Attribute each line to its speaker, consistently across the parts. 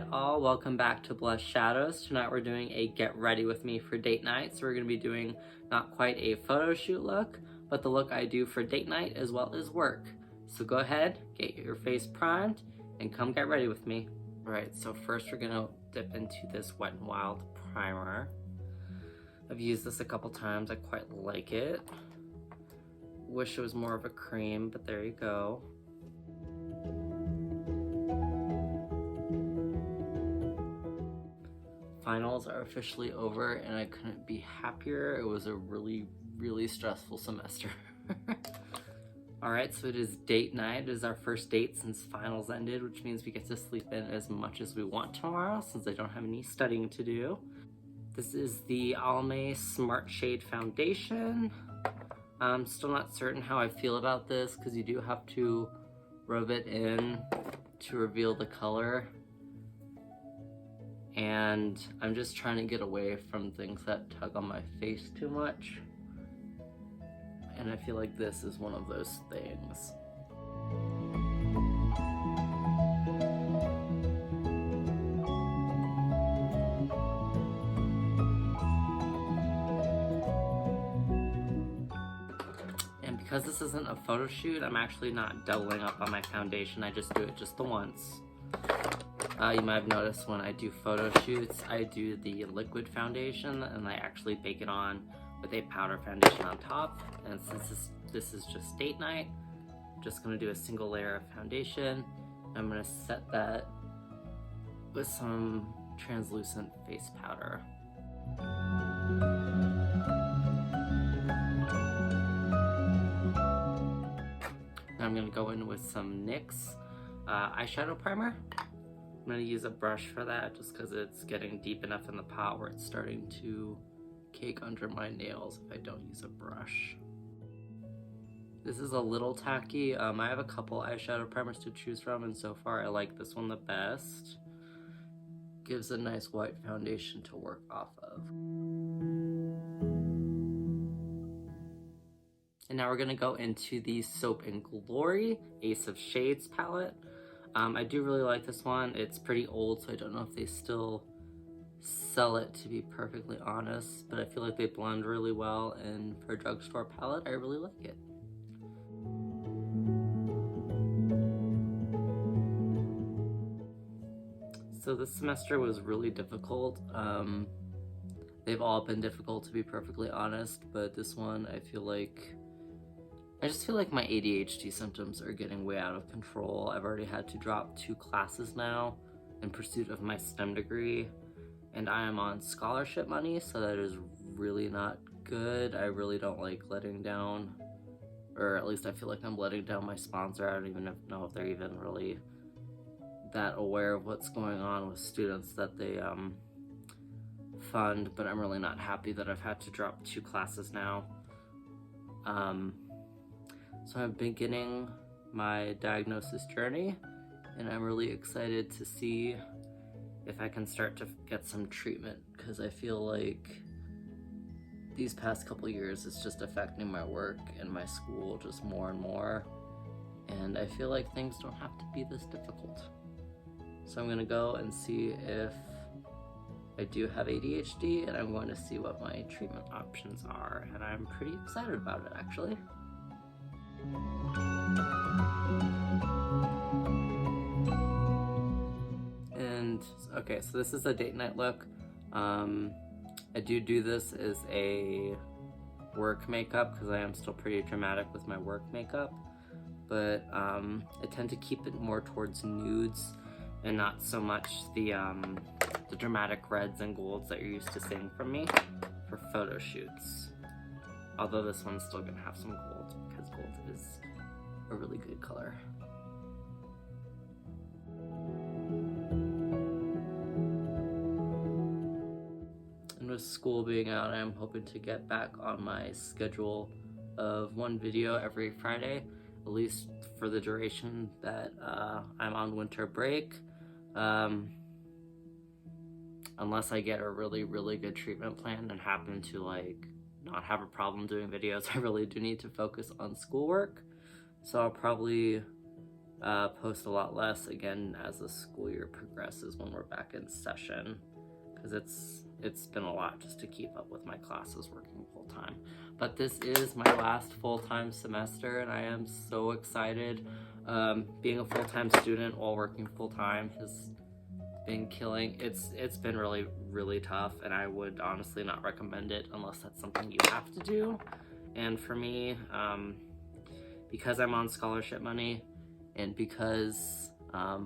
Speaker 1: Hi all, welcome back to Blush Shadows. Tonight we're doing a get ready with me for date night. So we're going to be doing not quite a photo shoot look, but the look I do for date night as well as work. So go ahead, get your face primed, and come get ready with me. Alright, so first we're going to dip into this Wet n Wild primer. I've used this a couple times, I quite like it. Wish it was more of a cream, but there you go. Finals are officially over and I couldn't be happier. It was a really stressful semester. Alright, so it is date night. It is our first date since finals ended, which means we get to sleep in as much as we want tomorrow since I don't have any studying to do. This is the Almay Smart Shade Foundation. I'm still not certain how I feel about this because you do have to rub it in to reveal the color. And I'm just trying to get away from things that tug on my face too much. And I feel like this is one of those things. And because this isn't a photo shoot, I'm actually not doubling up on my foundation. I just do it just the once. You might have noticed when I do photo shoots, I do the liquid foundation and I actually bake it on with a powder foundation on top. And since this is just date night, I'm just gonna do a single layer of foundation. I'm gonna set that with some translucent face powder. Now I'm gonna go in with some NYX Eyeshadow Primer. I'm going to use a brush for that just because it's getting deep enough in the pot where it's starting to cake under my nails if I don't use a brush. This is a little tacky. I have a couple eyeshadow primers to choose from and so far I like this one the best. Gives a nice white foundation to work off of. And now we're going to go into the Soap and Glory Ace of Shades palette. I do really like this one. It's pretty old, so I don't know if they still sell it, to be perfectly honest, but I feel like they blend really well, and for a drugstore palette, I really like it. So this semester was really difficult. They've all been difficult, to be perfectly honest, but this one I just feel like my ADHD symptoms are getting way out of control. I've already had to drop 2 classes now in pursuit of my STEM degree, and I am on scholarship money, so that is really not good. I really don't like letting down, or at least I feel like I'm letting down my sponsor. I don't even know if they're even really that aware of what's going on with students that they fund, but I'm really not happy that I've had to drop 2 classes now. So I'm beginning my diagnosis journey, and I'm really excited to see if I can start to get some treatment, because I feel like these past couple years it's just affecting my work and my school just more and more, and I feel like things don't have to be this difficult. So I'm gonna go and see if I do have ADHD, and I'm going to see what my treatment options are, and I'm pretty excited about it actually. And okay, so this is a date night look. I do this as a work makeup because I am still pretty dramatic with my work makeup, but I tend to keep it more towards nudes and not so much the dramatic reds and golds that you're used to seeing from me for photo shoots. Although this one's still gonna have some gold because gold is a really good color. And with school being out, I'm hoping to get back on my schedule of 1 video every Friday, at least for the duration that I'm on winter break. Unless I get a really good treatment plan and happen to not have a problem doing videos, I really do need to focus on schoolwork. So I'll probably post a lot less again as the school year progresses when we're back in session, because it's been a lot just to keep up with my classes working full-time. But this is my last full-time semester and I am so excited. Being a full-time student while working full-time has been killing. It's been really tough, and I would honestly not recommend it unless that's something you have to do. And for me, because I'm on scholarship money and because I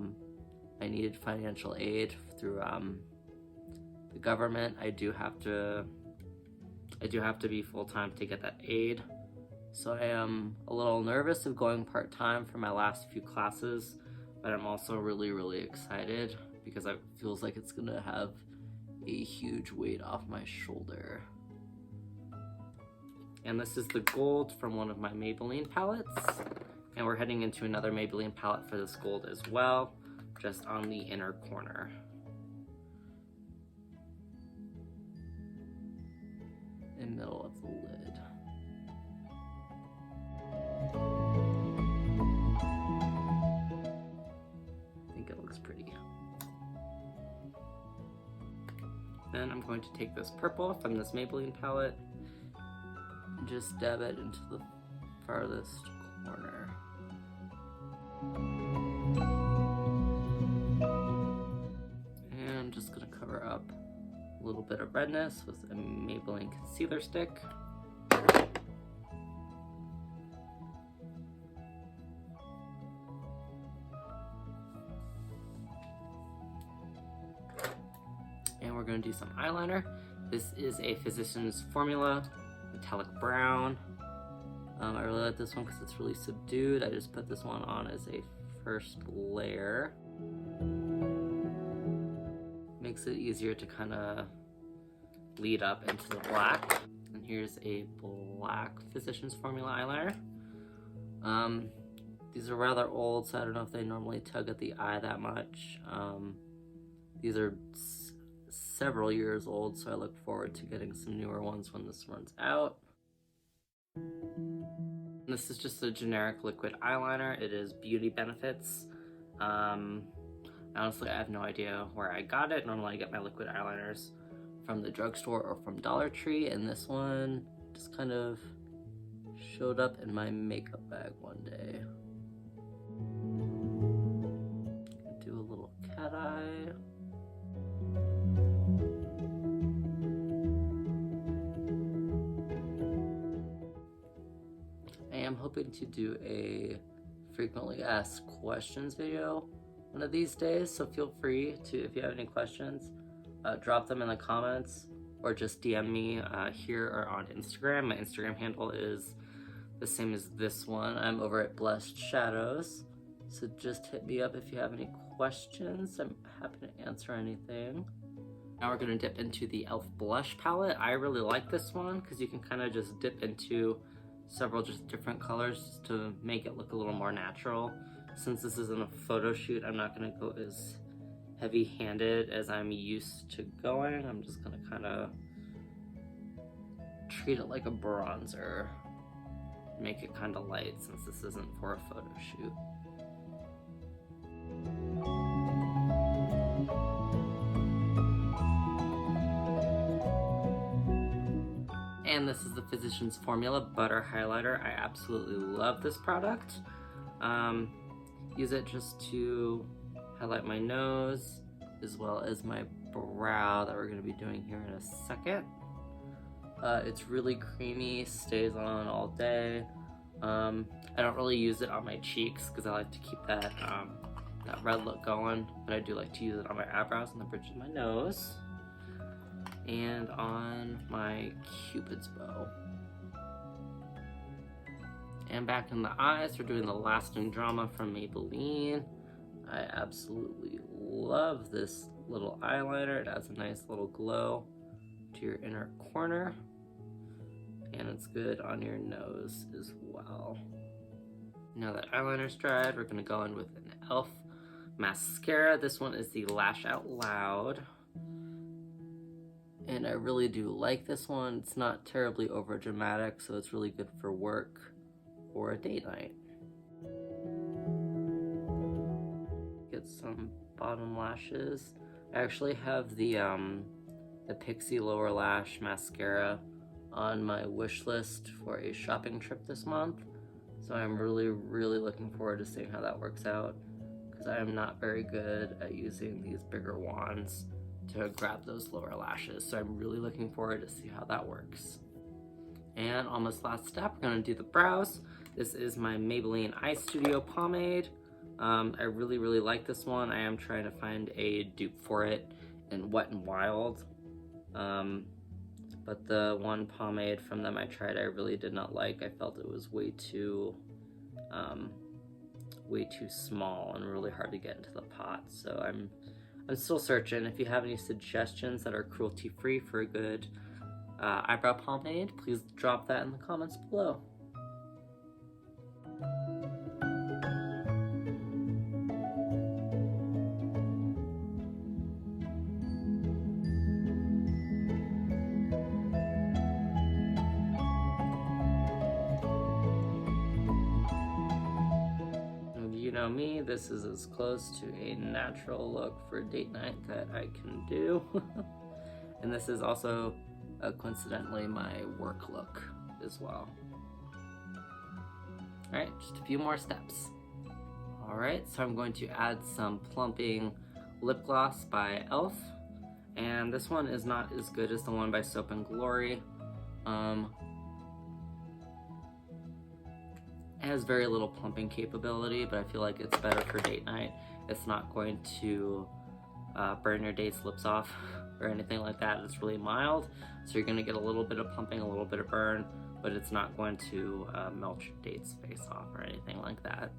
Speaker 1: needed financial aid through the government, I do have to be full-time to get that aid. So I am a little nervous of going part-time for my last few classes, but I'm also really excited because it feels like it's gonna have a huge weight off my shoulder. And this is the gold from one of my Maybelline palettes. And we're heading into another Maybelline palette for this gold as well, just on the inner corner. In the middle of the lid. I think it looks pretty. Then I'm going to take this purple from this Maybelline palette and just dab it into the farthest corner. And I'm just gonna cover up a little bit of redness with a Maybelline concealer stick. And we're gonna do some eyeliner. This is a Physicians Formula metallic brown. I really like this one because it's really subdued. I just put this one on as a first layer. Makes it easier to kind of lead up into the black. And here's a black Physicians Formula eyeliner. These are rather old, so I don't know if they normally tug at the eye that much. These are several years old, so I look forward to getting some newer ones when this runs out. This is just a generic liquid eyeliner. It is Beauty Benefits. Honestly, I have no idea where I got it. Normally I get my liquid eyeliners from the drugstore or from Dollar Tree, and this one just kind of showed up in my makeup bag one day. Do a little cat eye. I'm hoping to do a frequently asked questions video one of these days, so feel free to, if you have any questions, drop them in the comments or just DM me here or on Instagram. My Instagram handle is the same as this one. I'm over at Blessed Shadows, so just hit me up if you have any questions. I'm happy to answer anything. Now we're going to dip into the e.l.f. blush palette. I really like this one because you can kind of just dip into several just different colors to make it look a little more natural. Since this isn't a photo shoot, I'm not going to go as heavy-handed as I'm used to going. I'm just going to kind of treat it like a bronzer, make it kind of light since this isn't for a photo shoot. And this is the Physicians Formula Butter Highlighter. I absolutely love this product. Use it just to highlight my nose as well as my brow that we're going to be doing here in a second. It's really creamy, stays on all day. I don't really use it on my cheeks because I like to keep that red look going, but I do like to use it on my eyebrows and the bridge of my nose and on my Cupid's bow. And back in the eyes, we're doing the Lasting Drama from Maybelline. I absolutely love this little eyeliner. It adds a nice little glow to your inner corner. And it's good on your nose as well. Now that eyeliner's dried, we're gonna go in with an e.l.f. mascara. This one is the Lash Out Loud. And I really do like this one. It's not terribly over dramatic, so it's really good for work or a date night. get some bottom lashes. I actually have the Pixie Lower Lash Mascara on my wish list for a shopping trip this month. So I'm really looking forward to seeing how that works out, because I am not very good at using these bigger wands to grab those lower lashes. So I'm really looking forward to see how that works. And on this last step, we're gonna do the brows. This is my Maybelline Eye Studio pomade. I really like this one. I am trying to find a dupe for it in Wet n Wild. But the one pomade from them I tried, I really did not like. I felt it was way too small and really hard to get into the pot. So I'm still searching. If you have any suggestions that are cruelty-free for a good eyebrow pomade, please drop that in the comments below. You know me, this is as close to a natural look for date night that I can do. And this is also coincidentally my work look as well. Alright, just a few more steps. Alright, so I'm going to add some Plumping Lip Gloss by e.l.f. And this one is not as good as the one by Soap & Glory. It has very little plumping capability, but I feel like it's better for date night. It's not going to burn your date's lips off or anything like that. It's really mild, so you're gonna get a little bit of plumping, a little bit of burn, but it's not going to melt your date's face off or anything like that.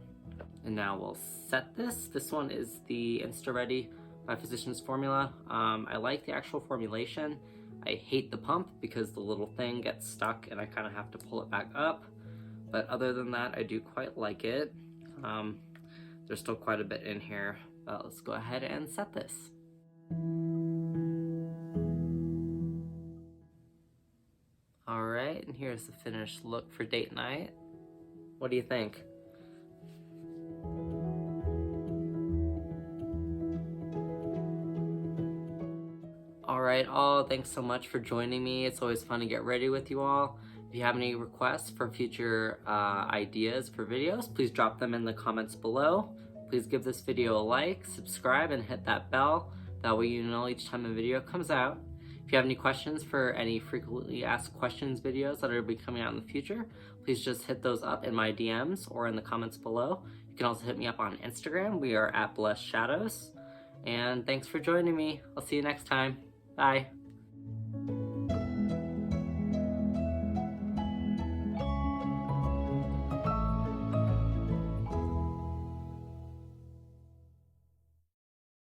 Speaker 1: And now we'll set this. This one is the Insta Ready by Physicians Formula. I like the actual formulation. I hate the pump because the little thing gets stuck and I kind of have to pull it back up. But other than that, I do quite like it. There's still quite a bit in here, but let's go ahead and set this. Alright, and here's the finished look for date night. What do you think? Alright, all, thanks so much for joining me. It's always fun to get ready with you all. If you have any requests for future ideas for videos, please drop them in the comments below. Please give this video a like, subscribe, and hit that bell. That way you know each time a video comes out. If you have any questions for any frequently asked questions videos that are going to be coming out in the future, please just hit those up in my DMs or in the comments below. You can also hit me up on Instagram. We are at Blessed Shadows. And thanks for joining me. I'll see you next time. Bye.